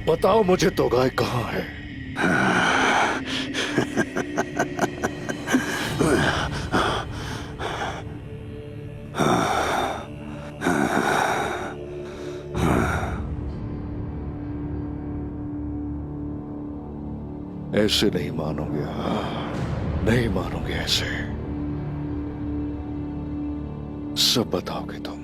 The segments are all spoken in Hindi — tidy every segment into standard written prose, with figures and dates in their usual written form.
बताओ मुझे तोगाई कहाँ है? ऐसे नहीं मानोगे, नहीं मानोगे ऐसे। सब बताओगे तुम।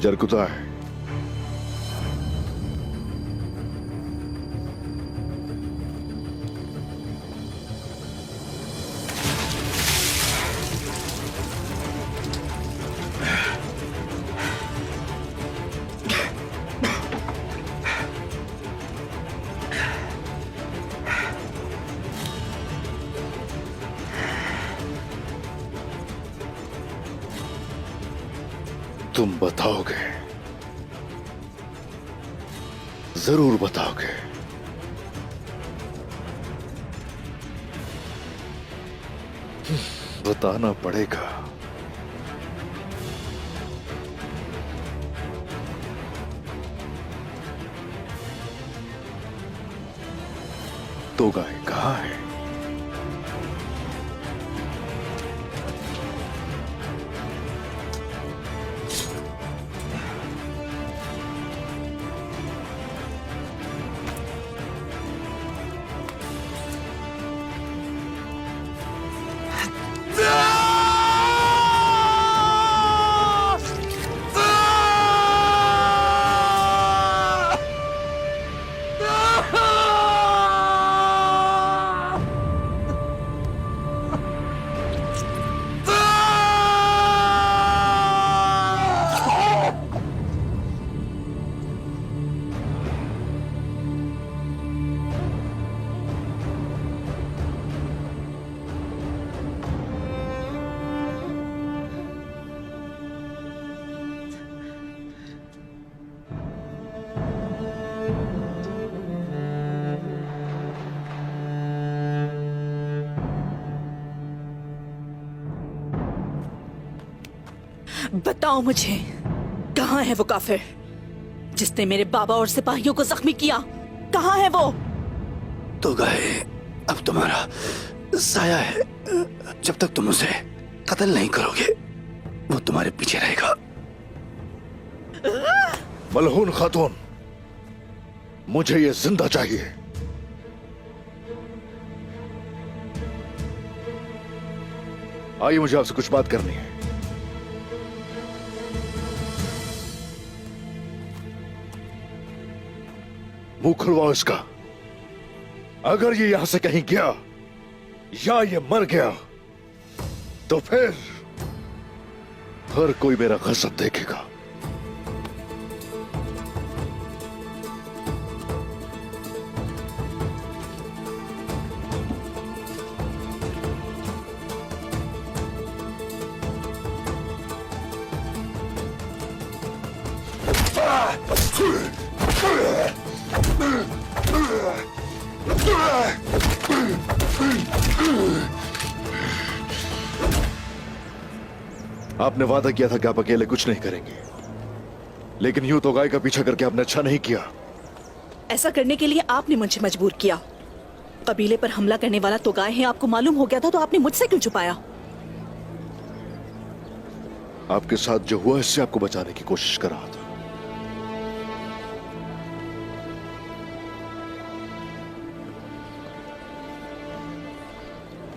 जरकुता है। तुम बताओगे, जरूर बताओगे। बताना पड़ेगा। तोगाई कहाँ है? बताओ मुझे, कहाँ है वो काफिर जिसने मेरे बाबा और सिपाहियों को जख्मी किया? कहाँ है वो? तोगाई अब तुम्हारा साया है। जब तक तुम उसे कत्ल नहीं करोगे वो तुम्हारे पीछे रहेगा। मलहून खातून, मुझे ये जिंदा चाहिए। आइए, मुझे आपसे कुछ बात करनी है। मुंह खुलवाओ इसका। अगर ये यहां से कहीं गया या ये मर गया तो फिर हर कोई मेरा गजब देखेगा। आपने वादा किया था कि आप अकेले कुछ नहीं करेंगे, लेकिन यूं तोगाई का पीछा करके आपने अच्छा नहीं किया। ऐसा करने के लिए आपने मुझे मजबूर किया। कबीले पर हमला करने वाला तोगाई है आपको मालूम हो गया था, तो आपने मुझसे क्यों छुपाया? आपके साथ जो हुआ इससे आपको बचाने की कोशिश कर रहा था।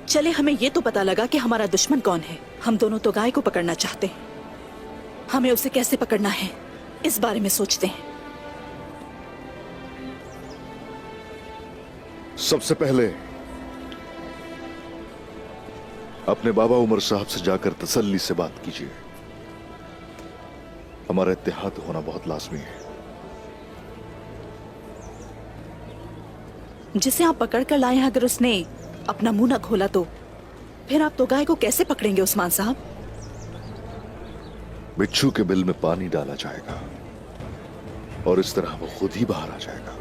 चले, हमें यह तो पता लगा कि हमारा दुश्मन कौन है। हम दोनों तोगाई को पकड़ना चाहते हैं। हमें उसे कैसे पकड़ना है इस बारे में सोचते हैं। सबसे पहले अपने बाबा उमर साहब से जाकर तसल्ली से बात कीजिए। हमारा इत्तेहाद होना बहुत लाजमी है। जिसे आप पकड़ कर लाए हैं, अगर उसने अपना मुंह न खोला तो फिर आप तो गाय को कैसे पकड़ेंगे उस्मान साहब? बिच्छू के बिल में पानी डाला जाएगा और इस तरह वो खुद ही बाहर आ जाएगा।